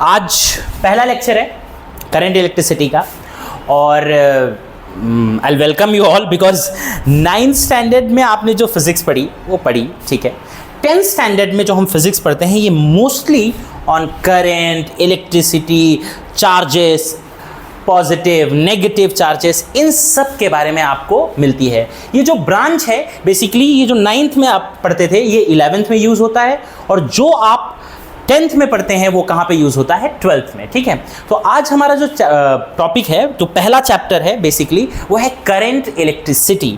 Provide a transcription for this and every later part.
आज पहला लेक्चर है करंट इलेक्ट्रिसिटी का और I welcome you all because 9th standard में आपने जो फिजिक्स पढ़ी वो पढ़ी, ठीक है। 10th स्टैंडर्ड में जो हम फिजिक्स पढ़ते हैं ये mostly on current, electricity, charges, positive negative charges, इन सब के बारे में आपको मिलती है। ये जो ब्रांच है बेसिकली ये जो 9th में आप पढ़ते थे ये 11th में यूज़ होता है और जो आप 10th में पढ़ते हैं वो कहाँ पे यूज़ होता है? 12th में, ठीक है। तो आज हमारा जो टॉपिक है, जो पहला चैप्टर है बेसिकली वो है करंट इलेक्ट्रिसिटी।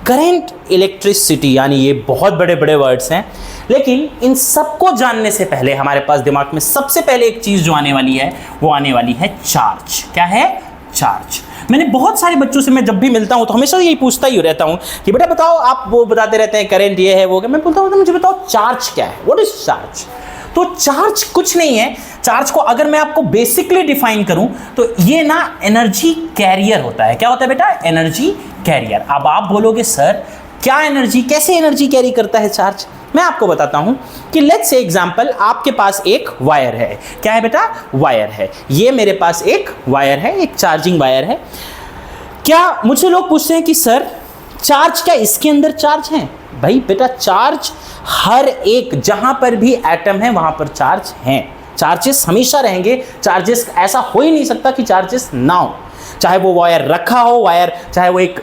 करंट इलेक्ट्रिसिटी यानी ये बहुत बड़े बड़े वर्ड्स हैं, लेकिन इन सबको जानने से पहले हमारे पास दिमाग में सबसे पहले एक चीज़ जो आने वाली है वो आने वाली है चार्ज। क्या है? चार्ज। मैंने बहुत सारे बच्चों से मैं जब भी मिलता हूँ तो हमेशा यही पूछता ही रहता हूँ कि बेटा बताओ, आप वो बताते रहते हैं करंट ये है वो क्या, मैं बोलता हूँ तो मुझे बताओ चार्ज क्या है, व्हाट इज चार्ज। तो चार्ज कुछ नहीं है। चार्ज को अगर मैं आपको बेसिकली डिफाइन करूं तो ये ना एनर्जी कैरियर होता है। क्या होता है बेटा? Energy carrier. अब आप बोलोगे सर क्या एनर्जी, कैसे एनर्जी कैरी करता है चार्ज? मैं आपको बताता हूं कि लेट्स से एग्जांपल आपके पास एक वायर है। क्या है बेटा? वायर है। ये मेरे पास एक वायर है, एक चार्जिंग वायर है। क्या मुझसे लोग पूछते हैं कि सर चार्ज क्या इसके अंदर चार्ज है? भाई बेटा चार्ज हर एक, जहां पर भी एटम है वहां पर चार्ज हैं। चार्जेस हमेशा रहेंगे। चार्जेस ऐसा हो ही नहीं सकता कि चार्जेस ना हो। चाहे वो वायर रखा हो, वायर चाहे वो एक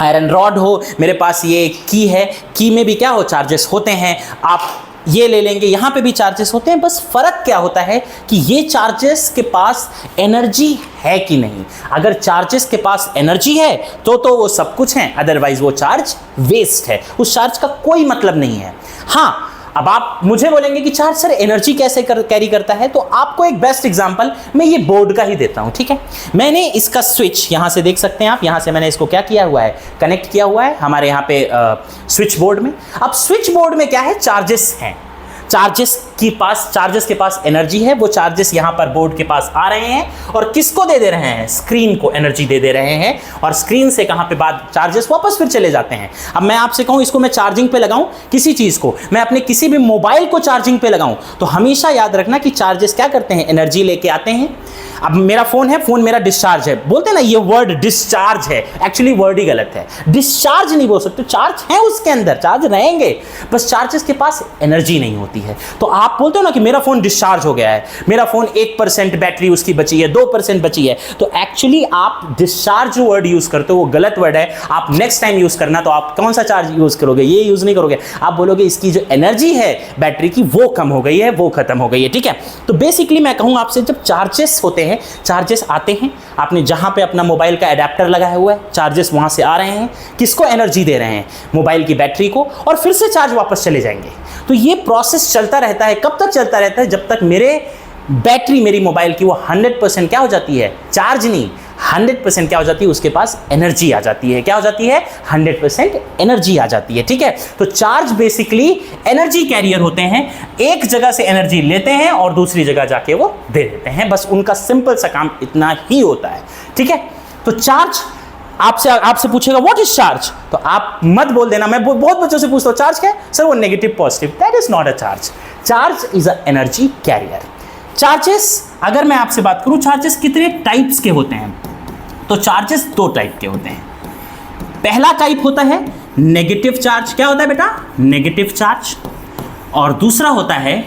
आयरन रॉड हो, मेरे पास ये की है, की में भी क्या हो? चार्जेस होते हैं। आप ये ले लेंगे, यहाँ पे भी चार्जेस होते हैं। बस फर्क क्या होता है कि ये चार्जेस के पास एनर्जी है कि नहीं। अगर चार्जेस के पास एनर्जी है तो वो सब कुछ है, अदरवाइज वो चार्ज वेस्ट है, उस चार्ज का कोई मतलब नहीं है। हाँ, अब आप मुझे बोलेंगे कि चार्ज सर एनर्जी कैसे कैरी करता है, तो आपको एक बेस्ट एग्जांपल मैं ये बोर्ड का ही देता हूं, ठीक है। मैंने इसका स्विच यहां से देख सकते हैं आप, यहां से मैंने इसको क्या किया हुआ है? कनेक्ट किया हुआ है हमारे यहां पे स्विच बोर्ड में। अब स्विच बोर्ड में क्या है? चार्जेस हैं। चार्जेस के पास एनर्जी है। वो चार्जेस यहां पर बोर्ड के पास आ रहे हैं और किसको दे रहे हैं? स्क्रीन को एनर्जी दे रहे हैं और स्क्रीन से कहां पे बाद चार्जेस वापस फिर चले जाते हैं। अब मैं आपसे कहूं इसको मैं चार्जिंग पे लगाऊं, किसी चीज को मैं अपने किसी भी मोबाइल को चार्जिंग पे लगाऊं, तो हमेशा याद रखना कि चार्जेस क्या करते हैं? एनर्जी लेके आते हैं। अब मेरा फोन है, फोन मेरा डिस्चार्ज है, बोलते हैं ना ये वर्ड डिस्चार्ज है, एक्चुअली वर्ड ही गलत है। डिस्चार्ज नहीं बोल सकते, चार्ज है उसके अंदर, चार्ज रहेंगे, बस चार्जेस के पास एनर्जी नहीं होती है। तो आप बोलते हो ना कि मेरा फोन डिस्चार्ज हो गया है, मेरा फोन 1% बैटरी उसकी बची है, 2% बची है, तो एक्चुअली आप डिस्चार्ज जो वर्ड यूज करते हो वो गलत वर्ड है। आप नेक्स्ट टाइम यूज करना तो आप कौन सा चार्ज यूज करोगे? ये यूज नहीं करोगे, आप बोलोगे इसकी जो एनर्जी है बैटरी की वो कम हो गई है, वो खत्म हो गई है, ठीक है। तो बेसिकली मैं कहूंगा आपसे, जब चार्जेस होते हैं, चार्जेस आते हैं, आपने जहां पे अपना मोबाइल का एडेप्टर लगाया हुआ है, चार्जेस वहां से आ रहे हैं, किसको एनर्जी दे रहे हैं? मोबाइल की बैटरी को, और फिर से चार्ज वापस चले जाएंगे। तो ये प्रोसेस चलता रहता है। कब तक चलता रहता है? जब तक बैटरी मेरी मोबाइल की वो 100% क्या हो जाती है? चार्ज नहीं, 100% क्या हो जाती है? उसके पास एनर्जी आ जाती है। क्या हो जाती है? 100% एनर्जी आ जाती है, ठीक है। तो चार्ज बेसिकली एनर्जी कैरियर होते हैं, एक जगह से एनर्जी लेते हैं और दूसरी जगह जाके वो दे देते हैं। बस उनका सिंपल सा काम इतना ही होता है, ठीक है। तो चार्ज आपसे पूछेगा व्हाट इज चार्ज, तो आप मत बोल देना। मैं बहुत बच्चों से पूछता हूँ चार्ज क्या है? सर वो negative positive. That is not a charge. Charge is a energy carrier. Charges, अगर मैं आपसे बात करूं चार्जेस कितने टाइप्स के होते हैं, तो चार्जेस 2 टाइप के होते हैं। पहला टाइप होता है नेगेटिव चार्ज। क्या होता है बेटा? Negative charge. और दूसरा होता है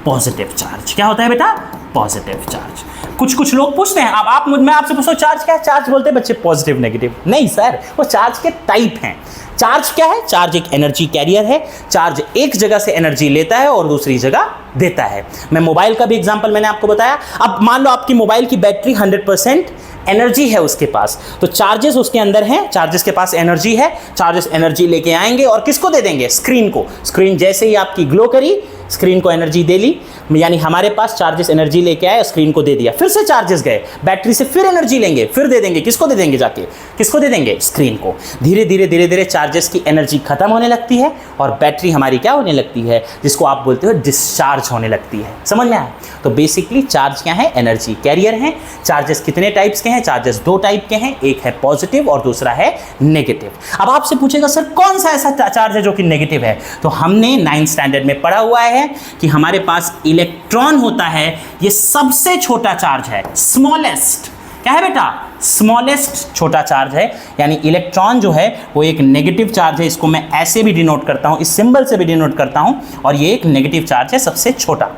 पॉजिटिव चार्ज। क्या होता है बेटा? Positive charge. कुछ लोग पूछते हैं, अब मैं आपसे पूछो चार्ज क्या है? चार्ज बोलते हैं बच्चे पॉजिटिव नेगेटिव। नहीं सर, वो चार्ज के टाइप हैं। चार्ज क्या है? चार्ज एक एनर्जी कैरियर है। चार्ज एक जगह से एनर्जी लेता है और दूसरी जगह देता है। मैं मोबाइल का भी एग्जांपल मैंने आपको बताया। अब मान लो आपकी मोबाइल की बैटरी 100% एनर्जी है उसके पास, तो चार्जेस उसके अंदर हैं, चार्जेस के पास एनर्जी है, चार्जेस एनर्जी लेके आएंगे और किसको दे देंगे? स्क्रीन को। स्क्रीन जैसे ही आपकी ग्लो करी, स्क्रीन को एनर्जी दे ली, यानी हमारे पास चार्जेस एनर्जी लेके आए, स्क्रीन को दे दिया, फिर से चार्जेस गए, बैटरी से फिर एनर्जी लेंगे, फिर दे देंगे, किसको दे देंगे? जाके किसको दे देंगे? स्क्रीन को। धीरे धीरे चार्जेस की एनर्जी खत्म होने लगती है और बैटरी हमारी क्या होने लगती है? जिसको आप बोलते हो डिस्चार्ज होने लगती है। समझ में आया? तो बेसिकली चार्ज क्या है? एनर्जी कैरियर है। चार्जेस कितने टाइप्स के हैं? चार्जेस 2 टाइप के हैं, एक है पॉजिटिव और दूसरा है नेगेटिव। अब आपसे पूछेगा सर कौन सा ऐसा चार्ज है जो कि नेगेटिव है? तो हमने 9th स्टैंडर्ड में पढ़ा हुआ है है कि हमारे पास इलेक्ट्रॉन होता है, ये सबसे छोटा चार्ज है, स्मॉलेस्ट। क्या है बेटा? स्मॉलेस्ट छोटा चार्ज है। यानी इलेक्ट्रॉन जो है वो एक नेगेटिव चार्ज है, इसको मैं ऐसे भी डिनोट करता हूं, इस सिंबल से भी डिनोट करता हूं, और ये एक नेगेटिव चार्ज है, सबसे छोटा।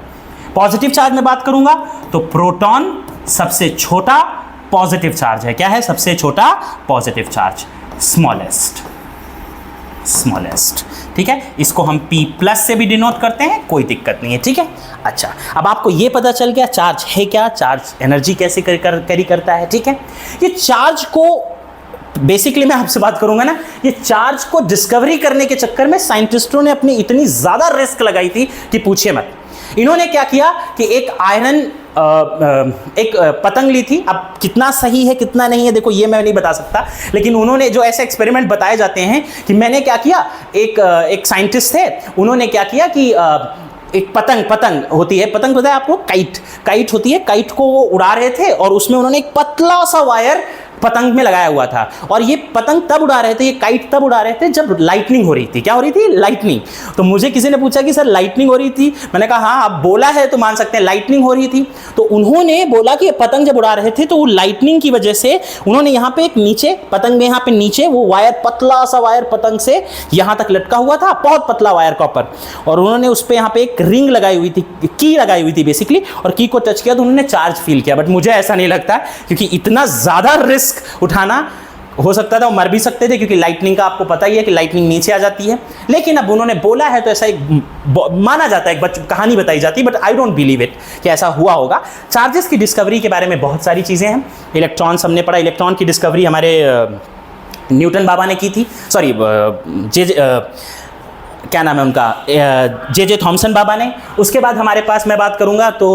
पॉजिटिव चार्ज में बात करूंगा तो प्रोटॉन सबसे छोटा पॉजिटिव चार्ज है। क्या है? सबसे छोटा पॉजिटिव चार्ज, स्मॉलेस्ट। स्मॉलेस्ट, ठीक है। इसको हम P+ से भी डिनोट करते हैं, कोई दिक्कत नहीं है, ठीक है। अच्छा, अब आपको ये पता चल गया चार्ज है क्या, चार्ज एनर्जी कैसे कैरी करता है, ठीक है। ये चार्ज को बेसिकली मैं आपसे बात करूंगा ना, ये चार्ज को डिस्कवरी करने के चक्कर में साइंटिस्टों ने अपनी इतनी ज्यादा रिस्क लगाई थी कि पूछिए मत। इन्होंने क्या किया कि एक आयरन एक पतंग ली थी। अब कितना सही है कितना नहीं है देखो ये मैं नहीं बता सकता, लेकिन उन्होंने जो ऐसे एक्सपेरिमेंट बताए जाते हैं कि मैंने क्या किया, एक साइंटिस्ट थे, उन्होंने क्या किया कि एक पतंग होती है, पतंग पता है आपको, काइट होती है, काइट को वो उड़ा रहे थे और उसमें उन्होंने एक पतला सा वायर पतंग में लगाया हुआ था। और ये पतंग तब उड़ा रहे थे, ये काइट तब उड़ा रहे थे जब लाइटनिंग हो रही थी। क्या हो रही थी? लाइटनिंग। तो मुझे किसी ने पूछा कि सर लाइटनिंग हो रही थी, मैंने कहा हाँ आप बोला है तो मान सकते हैं लाइटनिंग हो रही थी। तो उन्होंने बोला कि पतंग जब उड़ा रहे थे तो वो लाइटनिंग की वजह से उन्होंने यहाँ पे एक नीचे पतंग में यहाँ पे नीचे वो वायर, पतला सा वायर पतंग से यहाँ तक लटका हुआ था, बहुत पतला वायर कॉपर, और उन्होंने उस पर यहाँ पे एक रिंग लगाई हुई थी, की लगाई हुई थी बेसिकली, और की को टच किया तो उन्होंने चार्ज फील किया। बट मुझे ऐसा नहीं लगता क्योंकि इतना ज्यादा रिस्क उठाना, हो सकता था वो मर भी सकते थे क्योंकि लाइटनिंग का आपको पता ही है कि लाइटनिंग नीचे आ जाती है। लेकिन अब उन्होंने बोला है तो ऐसा एक माना जाता है, एक कहानी बताई जाती है, but I don't believe it कि ऐसा हुआ होगा। चार्जेस की डिस्कवरी के बारे में बहुत सारी चीजें हैं। इलेक्ट्रॉन हमने पढ़ा, इलेक्ट्रॉन की डिस्कवरी हमारे न्यूटन बाबा ने की थी, सॉरी क्या नाम है उनका, जे थॉमसन बाबा ने। उसके बाद हमारे पास मैं बात करूंगा तो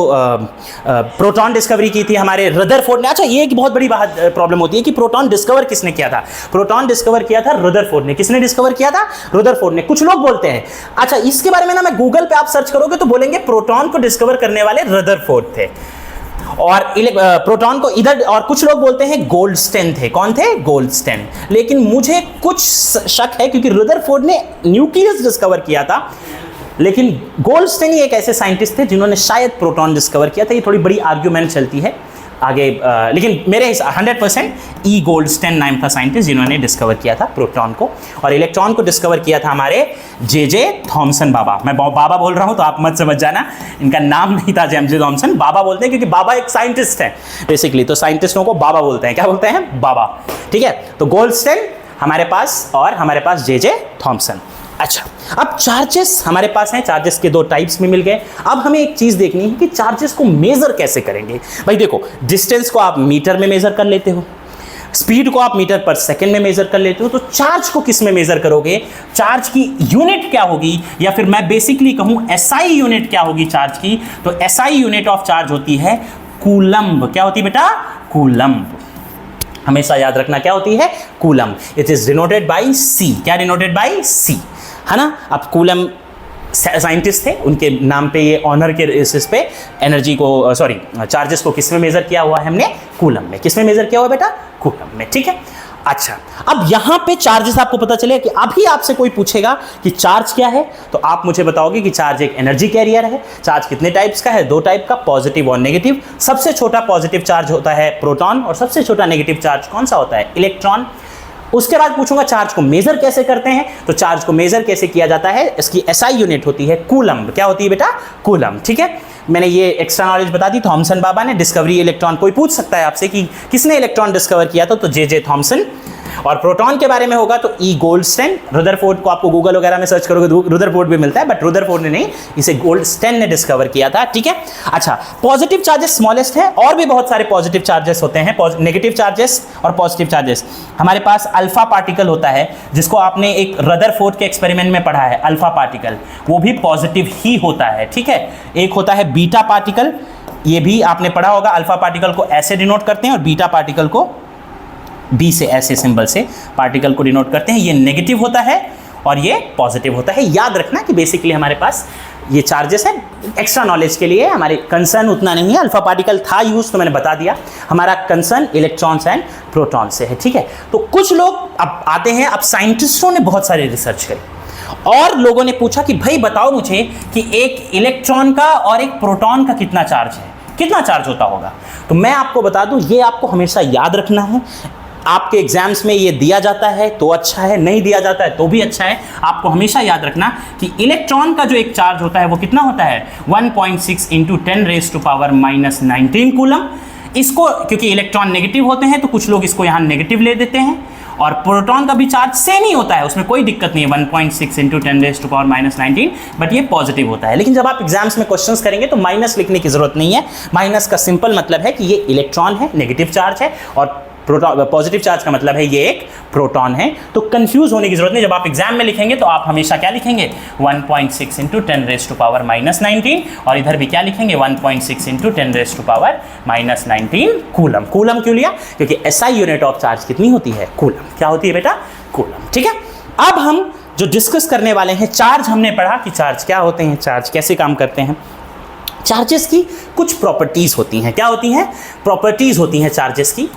प्रोटॉन डिस्कवरी की थी हमारे रदरफोर्ड ने। अच्छा, ये एक बहुत बड़ी बात प्रॉब्लम होती है कि प्रोटॉन डिस्कवर किसने किया था? प्रोटॉन डिस्कवर किया था रदरफोर्ड ने। किसने डिस्कवर किया था? रदरफोर्ड ने। कुछ लोग बोलते हैं, अच्छा इसके बारे में ना मैं गूगल पे आप सर्च करोगे तो बोलेंगे प्रोटॉन को डिस्कवर करने वाले रदरफोर्ड थे, और प्रोटॉन को इधर, और कुछ लोग बोलते हैं गोल्डस्टेन थे। कौन थे? गोल्डस्टेन। लेकिन मुझे कुछ शक है क्योंकि रदरफोर्ड ने न्यूक्लियस डिस्कवर किया था, लेकिन गोल्डस्टेन ही एक ऐसे साइंटिस्ट थे जिन्होंने शायद प्रोटॉन डिस्कवर किया था। ये थोड़ी बड़ी आर्ग्यूमेंट चलती है आगे, लेकिन मेरे 100% ई गोल्डस्टेन नाम था साइंटिस्ट जिन्होंने डिस्कवर किया था प्रोटॉन को। और इलेक्ट्रॉन को डिस्कवर किया था हमारे जे थॉमसन बाबा। मैं बाबा बोल रहा हूं तो आप मत समझ जाना, इनका नाम नहीं था जे थॉमसन, बाबा बोलते हैं क्योंकि बाबा एक साइंटिस्ट है बेसिकली, तो साइंटिस्टों को बाबा बोलते हैं। क्या बोलते हैं? बाबा, ठीक है। तो गोल्डस्टेन हमारे पास और हमारे पास जे थॉमसन। अच्छा, अब चार्जेस हमारे पास हैं, चार्जेस के दो टाइप्स में मिल गए। अब हमें एक चीज देखनी है कि चार्जेस को मेजर कैसे करेंगे। भाई देखो, डिस्टेंस को आप मीटर में मेजर कर लेते हो, स्पीड को आप मीटर पर सेकंड में मेजर कर लेते हो, तो चार्ज को किस में मेजर करोगे? चार्ज की यूनिट क्या होगी, या फिर मैं बेसिकली कहूं एसआई यूनिट क्या होगी चार्ज की? तो एसआई यूनिट ऑफ चार्ज होती है कूलम्ब। क्या होती है बेटा? कूलम्ब। हमेशा याद रखना क्या होती है? Coulomb. It is denoted by C. क्या डिनोटेड बाई? सी, है ना। अब कूलम्ब साइंटिस्ट थे, उनके नाम पे ये ऑनर के बेसिस पे एनर्जी को, सॉरी चार्जेस को किस में मेजर किया हुआ है हमने? कूलम्ब में। किस में मेजर किया हुआ बेटा? कूलम्ब में, ठीक है। अच्छा, अब यहां पे चार्जेस आपको पता चले कि अभी आपसे कोई पूछेगा कि चार्ज क्या है, तो आप मुझे बताओगे कि चार्ज एक एनर्जी कैरियर है। चार्ज कितने टाइप्स का है? दो टाइप का, पॉजिटिव और नेगेटिव। सबसे छोटा पॉजिटिव चार्ज होता है प्रोटॉन, और सबसे छोटा नेगेटिव चार्ज कौन सा होता है? इलेक्ट्रॉन। उसके बाद पूछूंगा चार्ज को मेजर कैसे करते हैं, तो चार्ज को मेजर कैसे किया जाता है, इसकी एसआई यूनिट होती है कूलम्ब। क्या होती है बेटा? कूलम्ब, ठीक है। मैंने ये एक्स्ट्रा नॉलेज बता दी। थॉमसन बाबा ने डिस्कवरी इलेक्ट्रॉन, कोई पूछ सकता है आपसे कि किसने इलेक्ट्रॉन डिस्कवर किया था, तो जे थॉमसन। और प्रोटॉन के बारे में होगा तो ई गोल्डस्टेन। रदरफोर्ड को आपको गूगल वगैरह में सर्च करोगे रदरफोर्ड भी मिलता है, बट रदरफोर्ड ने नहीं, इसे गोल्डस्टेन ने डिस्कवर किया था, ठीक है। अच्छा, पॉजिटिव चार्जेस स्मॉलेस्ट है, और भी बहुत सारे पॉजिटिव चार्जेस होते हैं, नेगेटिव चार्जेस और पॉजिटिव चार्जेस। हमारे पास अल्फा पार्टिकल होता है, जिसको आपने एक रदरफोर्ड के एक्सपेरिमेंट में पढ़ा है। अल्फा पार्टिकल वो भी पॉजिटिव ही होता है, ठीक है। एक होता है बीटा पार्टिकल, ये भी आपने पढ़ा होगा। अल्फा पार्टिकल को ऐसे डिनोट करते हैं और बीटा पार्टिकल को बी से, ऐसे सिंबल से पार्टिकल को डिनोट करते हैं। ये नेगेटिव होता है और ये पॉजिटिव होता है। याद रखना कि बेसिकली हमारे पास ये चार्जेस हैं। एक्स्ट्रा नॉलेज के लिए हमारे कंसर्न उतना नहीं है। अल्फा पार्टिकल था यूज तो मैंने बता दिया, हमारा कंसर्न इलेक्ट्रॉन्स एंड प्रोटॉन से है, ठीक है। तो कुछ लोग अब आते हैं, अब साइंटिस्टों ने बहुत सारी रिसर्च करी, और लोगों ने पूछा कि भाई बताओ मुझे कि एक इलेक्ट्रॉन का और एक प्रोटॉन का कितना चार्ज है, कितना चार्ज होता होगा। तो मैं आपको बता दूं, ये आपको हमेशा याद रखना है। आपके एग्जाम्स में ये दिया जाता है तो अच्छा है, नहीं दिया जाता है तो भी अच्छा है। आपको हमेशा याद रखना कि इलेक्ट्रॉन का जो एक चार्ज होता है वो कितना होता है, 1.6 इंटू 10⁻⁻⁹ कूलम। इसको क्योंकि इलेक्ट्रॉन नेगेटिव होते हैं तो कुछ लोग इसको यहाँ नेगेटिव ले देते हैं, और प्रोटॉन का भी चार्ज सेम ही होता है, उसमें कोई दिक्कत नहीं है, 1.6 इंटू 10⁻⁻⁹, बट ये पॉजिटिव होता है। लेकिन जब आप एग्जाम्स में क्वेश्चंस करेंगे तो माइनस लिखने की जरूरत नहीं है। माइनस का सिंपल मतलब है कि ये इलेक्ट्रॉन है, नेगेटिव चार्ज है, और प्रोटॉन पॉजिटिव चार्ज का मतलब है ये एक प्रोटॉन है। तो कंफ्यूज होने की जरूरत नहीं, जब आप एग्जाम में लिखेंगे तो आप हमेशा क्या लिखेंगे, 1.6 इंटू 10⁻⁻⁹, और इधर भी क्या लिखेंगे, 1.6 इंटू 10⁻⁻⁹ कूलम। कूलम क्यों लिया, क्योंकि SI यूनिट ऑफ चार्ज कितनी होती है, कूलम। क्या होती है बेटा, कूलम। ठीक है, अब हम जो डिस्कस करने वाले हैं, चार्ज हमने पढ़ा कि चार्ज क्या होते हैं, चार्ज कैसे काम करते हैं। चार्जेस की कुछ प्रॉपर्टीज होती हैं। क्या होती हैं, प्रॉपर्टीज होती हैं चार्जेस की।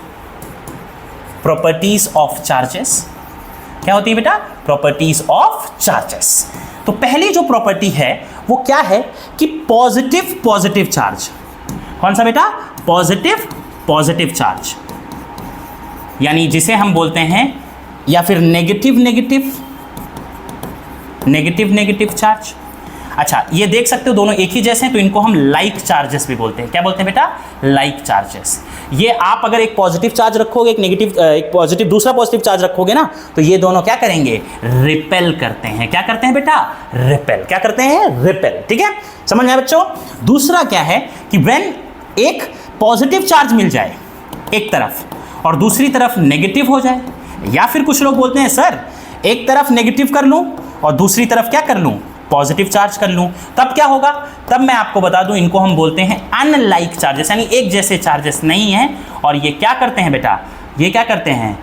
प्रॉपर्टीज ऑफ चार्जेस क्या होती है बेटा, प्रॉपर्टीज ऑफ चार्जेस। तो पहली जो प्रॉपर्टी है वो क्या है कि पॉजिटिव चार्ज। कौन सा बेटा, पॉजिटिव चार्ज, यानी जिसे हम बोलते हैं, या फिर नेगेटिव चार्ज। अच्छा, ये देख सकते हो दोनों एक ही जैसे हैं, तो इनको हम लाइक चार्जेस भी बोलते हैं। क्या बोलते हैं बेटा, लाइक चार्जेस। ये आप अगर एक पॉजिटिव चार्ज रखोगे, एक पॉजिटिव दूसरा पॉजिटिव चार्ज रखोगे ना, तो ये दोनों क्या करेंगे, रिपेल करते हैं। क्या करते हैं बेटा, रिपेल। क्या करते हैं, रिपेल। ठीक है, समझ में आया बच्चों। दूसरा क्या है कि व्हेन एक पॉजिटिव चार्ज मिल जाए एक तरफ और दूसरी तरफ नेगेटिव हो जाए, या फिर कुछ लोग बोलते हैं सर एक तरफ नेगेटिव कर लूं और दूसरी तरफ क्या कर लूं, पॉजिटिव चार्ज कर लूं, तब क्या होगा, तब मैं आपको बता दूं, इनको हम बोलते हैं अनलाइक चार्जेस, यानी एक जैसे चार्जेस नहीं हैं। और ये क्या करते हैं बेटा, ये क्या करते हैं,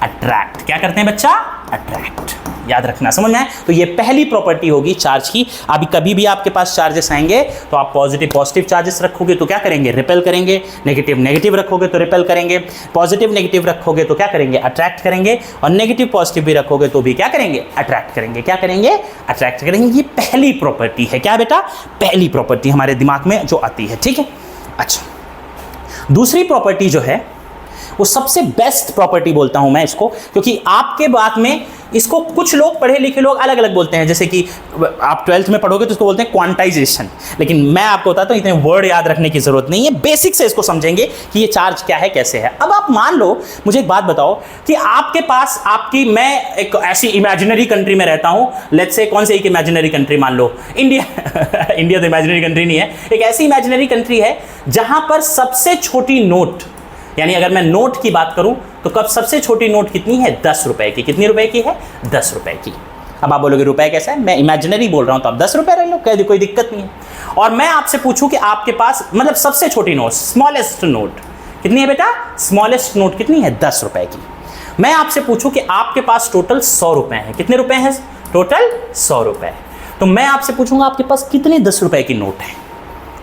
अट्रैक्ट। क्या करते हैं बच्चा, अट्रैक्ट। याद रखना, समझ में आए। तो ये पहली प्रॉपर्टी होगी चार्ज की। अभी कभी भी आपके पास चार्जेस आएंगे तो आप पॉजिटिव चार्जेस रखोगे तो क्या करेंगे, रिपेल करेंगे। नेगेटिव रखोगे तो रिपेल करेंगे। पॉजिटिव रखोगे तो क्या करेंगे, अट्रैक्ट करेंगे। और नेगेटिव पॉजिटिव भी रखोगे तो भी क्या करेंगे, अट्रैक्ट करेंगे। क्या करेंगे, अट्रैक्ट करेंगे। ये पहली प्रॉपर्टी है। क्या बेटा, पहली प्रॉपर्टी हमारे दिमाग में जो आती है। ठीक है, अच्छा, दूसरी प्रॉपर्टी जो है वो सबसे बेस्ट प्रॉपर्टी बोलता हूं मैं इसको, क्योंकि आपके बात में इसको कुछ लोग, पढ़े लिखे लोग अलग अलग बोलते हैं। जैसे कि आप 12th में पढ़ोगे तो इसको बोलते हैं क्वांटाइजेशन, लेकिन मैं आपको बताता हूं इतने वर्ड याद रखने की जरूरत नहीं है। बेसिक से इसको समझेंगे कि ये चार्ज क्या है, कैसे है। अब आप मान लो, मुझे एक बात बताओ कि आपके पास मैं एक ऐसी इमेजिनरी कंट्री में रहता हूं, लेट्स से कौन सी एक इमेजिनरी कंट्री मान लो, इंडिया। इंडिया तो इमेजिनरी कंट्री नहीं है, एक ऐसी इमेजिनरी कंट्री है जहां पर सबसे छोटी नोट, यानी अगर मैं नोट की बात करूं तो कब सबसे छोटी नोट कितनी है, 10 रुपए की। कितनी रुपए की है, 10 रुपए की। अब आप बोलोगे रुपए कैसा है, मैं इमेजिनरी बोल रहा हूं तो आप 10 रुपए रख लो, कह दी कोई दिक्कत नहीं है। और मैं आपसे पूछूं कि आपके पास मतलब सबसे छोटी नोट, स्मॉलेस्ट नोट कितनी है बेटा, स्मॉलेस्ट नोट कितनी है, 10 रुपए की। मैं आपसे पूछूं कि आपके पास टोटल 100 रुपए हैं। कितने रुपए हैं, टोटल 100 रुपए। तो मैं आपसे पूछूंगा आपके पास कितने 10 रुपए की नोट है।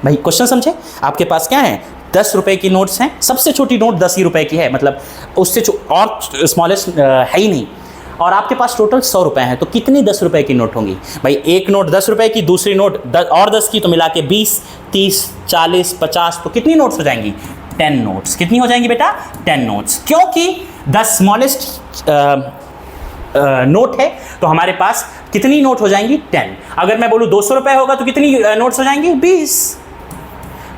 भाई क्वेश्चन समझे, आपके पास क्या है, 10 रुपए की नोट्स हैं। सबसे छोटी नोट 10 ही रुपए की है, मतलब उससे और स्मॉलेस्ट है ही नहीं। और आपके पास टोटल 100 रुपए हैं, तो कितनी 10 रुपए की नोट होंगी भाई। एक नोट 10 रुपए की, दूसरी नोट और 10 की, तो मिला के 20, 30, 40, 50, तो कितनी नोट्स हो जाएंगी, 10 नोट्स। कितनी हो जाएंगी बेटा, 10 नोट्स। क्योंकि 10 स्मॉलेस्ट नोट है तो हमारे पास कितनी नोट हो जाएंगी, 10। अगर मैं बोलूँ 200 रुपए होगा तो कितनी नोट्स हो जाएंगी, 20।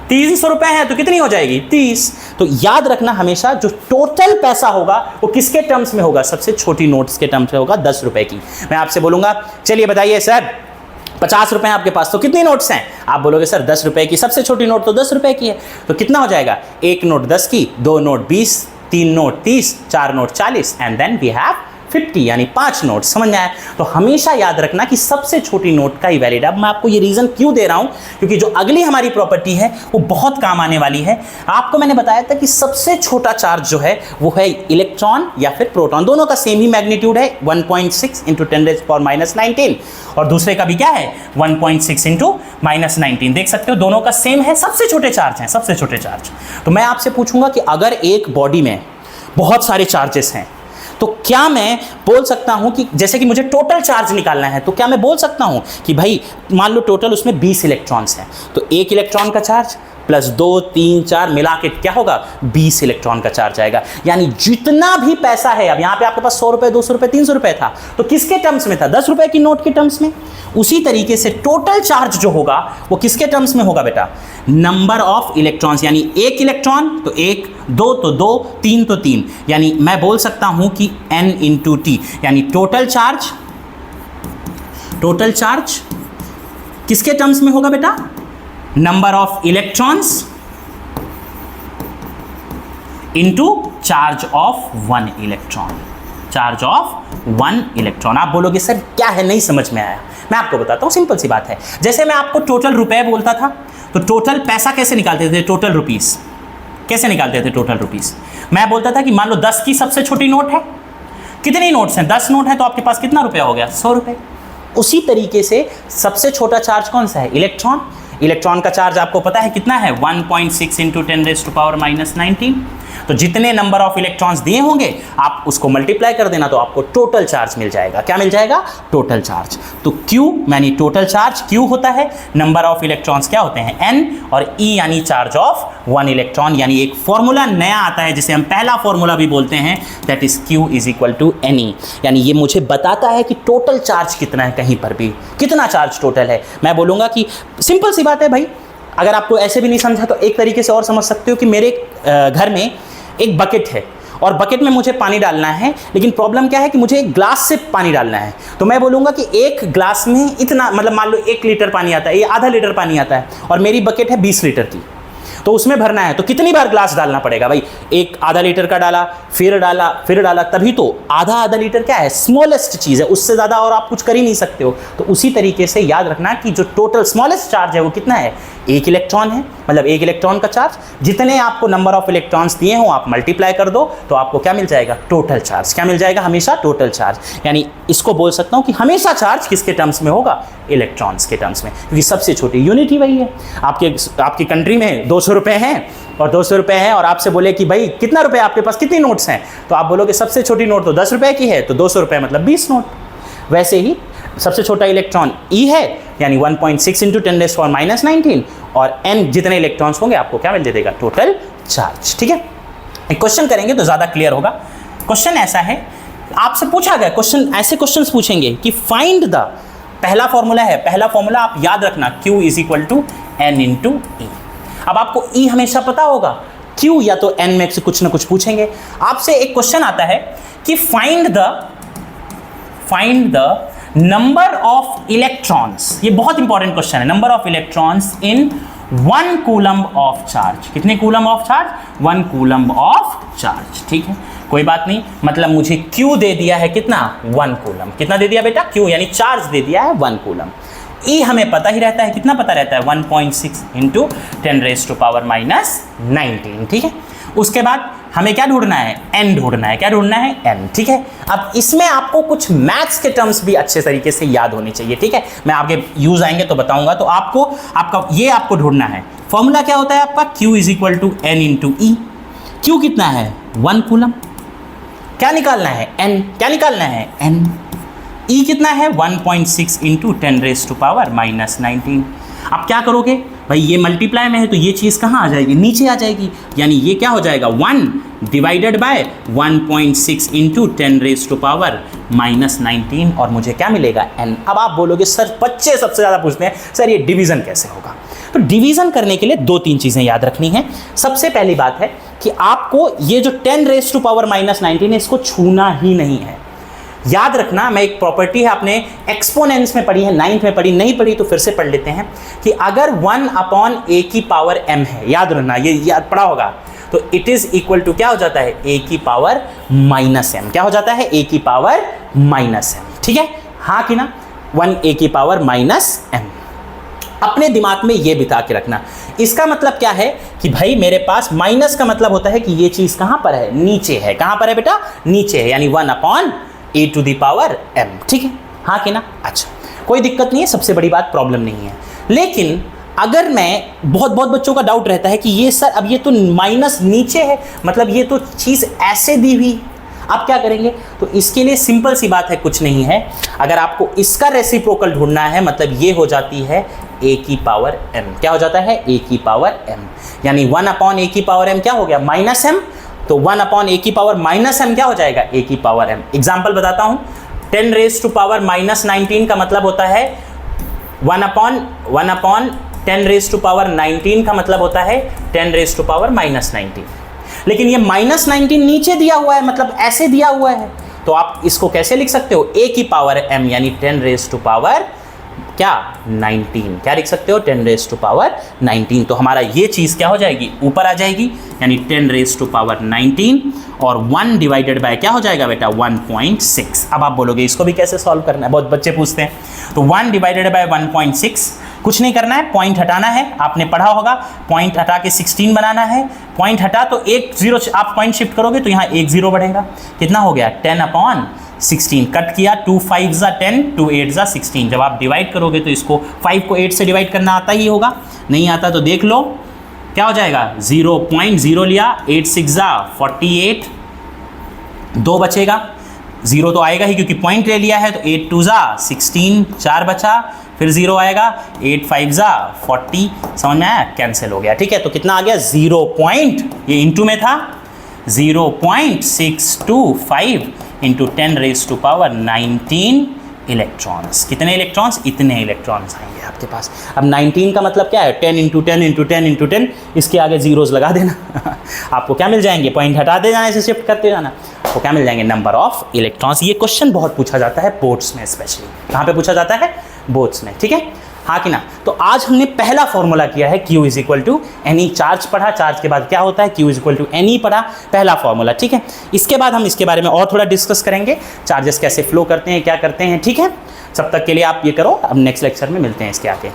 300 रुपए है तो कितनी हो जाएगी, 30। तो याद रखना हमेशा जो टोटल पैसा होगा वो किसके टर्म्स में होगा, सबसे छोटी नोट्स के टर्म्स में होगा, 10 रुपए की। मैं आपसे बोलूंगा चलिए बताइए सर 50 रुपए हैं आपके पास, तो कितनी नोट्स हैं। आप बोलोगे सर 10 रुपए की, सबसे छोटी नोट तो 10 रुपए की है, तो कितना हो जाएगा, एक नोट 10 की, 2 note 20, 3 note 30, 4 note 40, and then we have 50, यानी 5 नोट। समझ में आया। तो हमेशा याद रखना कि सबसे छोटी नोट का ही वैलिड। अब मैं आपको ये रीजन क्यों दे रहा हूं, क्योंकि जो अगली हमारी प्रॉपर्टी है वो बहुत काम आने वाली है। आपको मैंने बताया था कि सबसे छोटा चार्ज जो है वो है इलेक्ट्रॉन या फिर प्रोटॉन, दोनों का सेम ही मैग्नीट्यूड है, 1.6 इंटू 10⁻⁻⁹, और दूसरे का भी क्या है, 1.6 इंटू -19। देख सकते हो दोनों का सेम है, सबसे छोटे चार्ज हैं, सबसे छोटे चार्ज। तो मैं आपसे पूछूंगा कि अगर एक बॉडी में बहुत सारे चार्जेस हैं तो क्या मैं बोल सकता हूं कि जैसे कि मुझे टोटल चार्ज निकालना है, तो क्या मैं बोल सकता हूं कि भाई मान लो टोटल उसमें 20 इलेक्ट्रॉन्स हैं, तो 1 इलेक्ट्रॉन का चार्ज प्लस 2 3 4 मिला के क्या होगा, 20 इलेक्ट्रॉन का चार्ज आएगा। यानी जितना भी पैसा है, अब यहां पे आपके पास 100 रुपए 200 रुपए 300 रुपए था, तो किसके टर्म्स में था, 10 रुपए की नोट के टर्म्स में। उसी तरीके से टोटल चार्ज जो होगा वो किसके टर्म्स में होगा बेटा, नंबर ऑफ इलेक्ट्रॉन्स, यानी 1 इलेक्ट्रॉन तो 1, 2 तो 2, 3 तो 3, यानी मैं बोल सकता हूं कि n इंटू टी, यानी टोटल चार्ज किसके टर्म्स में होगा बेटा, number of electrons into charge of 1 electron, charge of 1 electron. आप बोलोगे सर क्या है, नहीं समझ में आया। मैं आपको बताता हूं, सिंपल सी बात है। जैसे मैं आपको टोटल रुपए बोलता था, तो टोटल पैसा कैसे निकालते थे, टोटल रुपीस कैसे निकालते थे, टोटल रुपीस मैं बोलता था कि मान लो 10 की सबसे छोटी नोट है, कितनी नोट्स हैं, 10 नोट है, तो आपके पास कितना रुपया हो गया, 100 रुपए। उसी तरीके से सबसे छोटा चार्ज कौन सा है, इलेक्ट्रॉन। इलेक्ट्रॉन का चार्ज आपको पता है कितना है, 1.6 इंटू 10⁻⁻19। तो जितने नंबर ऑफ इलेक्ट्रॉन्स दिए होंगे आप उसको मल्टीप्लाई कर देना, तो आपको टोटल चार्ज मिल जाएगा। क्या मिल जाएगा, टोटल चार्ज। तो Q यानी टोटल चार्ज, Q होता है नंबर ऑफ इलेक्ट्रॉन्स क्या होते हैं, N, और E यानी चार्ज ऑफ 1 इलेक्ट्रॉन। यानी एक फॉर्मूला नया आता है जिसे हम पहला फॉर्मूला भी बोलते हैं, that is Q is equal to NE। यानी ये मुझे बताता है कि टोटल चार्ज कितना है, कहीं पर भी कितना चार्ज टोटल है। मैं बोलूँगा कि सिंपल सी बात है भाई, अगर आपको ऐसे भी नहीं समझा तो एक तरीके से और समझ सकते हो कि मेरे घर में एक बकेट है और बकेट में मुझे पानी डालना है, लेकिन प्रॉब्लम क्या है कि मुझे एक ग्लास से पानी डालना है। तो मैं बोलूँगा कि एक ग्लास में इतना, मतलब मान लो 1 लीटर पानी आता है, ये आधा लीटर पानी आता है, और मेरी बकेट है 20 लीटर की, तो उसमें भरना है, तो कितनी बार ग्लास डालना पड़ेगा भाई, एक आधा लीटर का डाला, फिर डाला, तभी तो आधा लीटर क्या है, स्मॉलेस्ट चीज़ है, उससे ज़्यादा और आप कुछ कर ही नहीं सकते हो। तो उसी तरीके से याद रखना कि जो टोटल स्मॉलेस्ट चार्ज है वो कितना है, 1 इलेक्ट्रॉन है, मतलब 1 इलेक्ट्रॉन का चार्ज। जितने आपको नंबर ऑफ इलेक्ट्रॉन्स दिए हो आप मल्टीप्लाई कर दो, तो आपको क्या मिल जाएगा, टोटल चार्ज। क्या मिल जाएगा, हमेशा टोटल चार्ज। यानी इसको बोल सकता हूँ कि हमेशा चार्ज किसके टर्म्स में होगा, इलेक्ट्रॉन्स के टर्म्स में, क्योंकि सबसे छोटी यूनिट ही वही है। आपकी कंट्री में 200 रुपये हैं और 200 रुपये हैं, और आपसे बोले कि भाई कितना रुपए आपके पास, कितनी नोट्स हैं, तो आप बोलोगे सबसे छोटी नोट तो 10 रुपये की है, तो 200 रुपये मतलब 20 नोट। वैसे ही सबसे छोटा इलेक्ट्रॉन E है, यानी 1.6 इंटू 10⁻⁻19, और N जितने इलेक्ट्रॉन्स होंगे आपको क्या मिल देगा, टोटल चार्ज। ठीक है, एक क्वेश्चन करेंगे तो ज़्यादा क्लियर होगा। क्वेश्चन ऐसा है, आपसे पूछा गया क्वेश्चन, ऐसे क्वेश्चंस पूछेंगे कि फाइंड द, पहला फॉर्मूला है, पहला फॉर्मूला आप याद रखना, Q is equal to N into E। अब आपको E हमेशा पता होगा, Q या तो N में से कुछ ना कुछ पूछेंगे आपसे। एक क्वेश्चन आता है कि find the number of electrons, ये बहुत इंपॉर्टेंट क्वेश्चन है, number of electrons in 1 coulomb of charge. कितने coulomb of charge, 1 coulomb of charge. ठीक है, कोई बात नहीं, मतलब मुझे Q दे दिया है कितना, 1 कूलम। कितना दे दिया बेटा, Q यानी चार्ज दे दिया है 1 कूलम। E हमें पता ही रहता है, कितना पता रहता है, 1.6 इंटू 10⁻⁻19। ठीक है, उसके बाद हमें क्या ढूंढना है, N ढूंढना है। क्या ढूंढना है, N। ठीक है, अब इसमें आपको कुछ मैथ्स के टर्म्स भी अच्छे तरीके से याद होने चाहिए। ठीक है, मैं आपके यूज आएंगे तो बताऊंगा। तो आपको ढूंढना है, फॉर्मूला क्या होता है आपका, Q is equal to N into E। Q कितना है, 1 कूलम। क्या निकालना है, N। क्या निकालना है, N। E कितना है, 1.6 इंटू 10⁻⁻19। आप क्या करोगे भाई, ये मल्टीप्लाई में है तो ये चीज़ कहाँ आ जाएगी, नीचे आ जाएगी, यानी ये क्या हो जाएगा, 1 डिवाइडेड बाय 1.6 इंटू 10⁻⁻19, और मुझे क्या मिलेगा, N। अब आप बोलोगे सर, बच्चे सबसे ज़्यादा पूछते हैं सर ये डिवीज़न कैसे होगा। तो डिवीज़न करने के लिए 2-3 चीज़ें याद रखनी है। सबसे पहली बात है कि आपको ये जो 10⁻⁻19 है इसको छूना ही नहीं है। याद रखना, मैं एक प्रॉपर्टी है, आपने एक्सपोनेंट्स में पढ़ी है, 9th में पढ़ी, नहीं पढ़ी तो फिर से पढ़ लेते हैं, कि अगर 1/a⁻m है, याद रखना, ये याद पढ़ा होगा, तो इट इज इक्वल टू क्या हो जाता है, a⁻−m। क्या हो जाता है, a⁻−m। ठीक है, हाँ कि ना, 1a⁻−m। अपने दिमाग में ये बिता के रखना। इसका मतलब क्या है कि भाई मेरे पास माइनस का मतलब होता है कि ये चीज कहां पर है, नीचे है। कहां पर है बेटा, नीचे है, यानी 1/a⁻m। ठीक है, हाँ कि ना। अच्छा, कोई दिक्कत नहीं है, सबसे बड़ी बात, प्रॉब्लम नहीं है। लेकिन अगर मैं, बहुत बच्चों का डाउट रहता है कि ये सर अब ये तो माइनस नीचे है, मतलब ये तो चीज़ ऐसे दी हुई, अब क्या करेंगे, तो इसके लिए सिंपल सी बात है, कुछ नहीं है। अगर आपको इसका रेसिप्रोकल ढूंढना है, मतलब ये हो जाती है a की पावर m। क्या हो जाता है, a की पावर m, यानी 1 अपॉन a की पावर m क्या हो गया, माइनस m। तो 1 अपॉन a की पावर माइनस m क्या हो जाएगा, a की पावर m। एग्जाम्पल बताता हूं, 10 रेज टू पावर माइनस 19 का मतलब होता है 1 अपॉन 10 रेज टू पावर 19 का मतलब होता है 10 रेज टू पावर माइनस 19। लेकिन ये माइनस 19 नीचे दिया हुआ है, मतलब ऐसे दिया हुआ है, तो आप इसको कैसे लिख सकते हो, a की पावर m, यानी 10 रेज टू पावर क्या 19, क्या लिख सकते हो, 10 रेज टू पावर 19। तो हमारा ये चीज़ क्या हो जाएगी, ऊपर आ जाएगी, यानी 10 रेज टू पावर 19 और 1 डिवाइडेड बाय क्या हो जाएगा बेटा, 1.6। अब आप बोलोगे इसको भी कैसे सॉल्व करना है, बहुत बच्चे पूछते हैं। तो 1 डिवाइडेड बाय 1.6, कुछ नहीं करना है, पॉइंट हटाना है, आपने पढ़ा होगा, पॉइंट हटा के 16 बनाना है। पॉइंट हटा तो एक जीरो, आप पॉइंट शिफ्ट करोगे तो यहाँ एक जीरो बढ़ेगा, कितना हो गया 10 अपॉन 16, कट किया, 2 5 ज़ा 10, 2 8 ज़ा 16। जब आप डिवाइड करोगे तो इसको 5 को 8 से डिवाइड करना आता ही होगा, नहीं आता तो देख लो क्या हो जाएगा, 0.0 लिया, 8 6 ज़ा 48, 2 बचेगा, 0 तो आएगा ही क्योंकि पॉइंट ले लिया है, तो 8 2 ज़ा 16, 4 बचा, फिर 0 आएगा, 8 5 ज़ा 40, समझ में आया, कैंसिल हो गया। ठीक है, तो कितना आ गया, 0 पॉइंट, ये इंटू में था, 0.625 into 10 raise to power 19 electrons. कितने इलेक्ट्रॉन्स, इतने इलेक्ट्रॉन्स आएंगे आपके पास। अब 19 का मतलब क्या है, 10 इंटू 10 इंटू 10 इंटू 10, इसके आगे जीरोस लगा देना आपको क्या मिल जाएंगे, पॉइंट हटाते जाना, इसे शिफ्ट करते जाना, तो क्या मिल जाएंगे, नंबर ऑफ इलेक्ट्रॉन्स। ये क्वेश्चन बहुत पूछा जाता है बोर्ड्स में, स्पेशली कहाँ पे पूछा जाता है, बोर्ड्स में। ठीक है, हाँ कि ना। तो आज हमने पहला फॉर्मूला किया है, Q is equal to n e, charge पढ़ा, चार्ज के बाद क्या होता है, Q is equal to n e पढ़ा, पहला फॉर्मूला। ठीक है, इसके बाद हम इसके बारे में और थोड़ा डिस्कस करेंगे, चार्जेस कैसे फ्लो करते हैं, क्या करते हैं। ठीक है, तब तक के लिए आप ये करो, अब नेक्स्ट लेक्चर में मिलते हैं इसके आगे।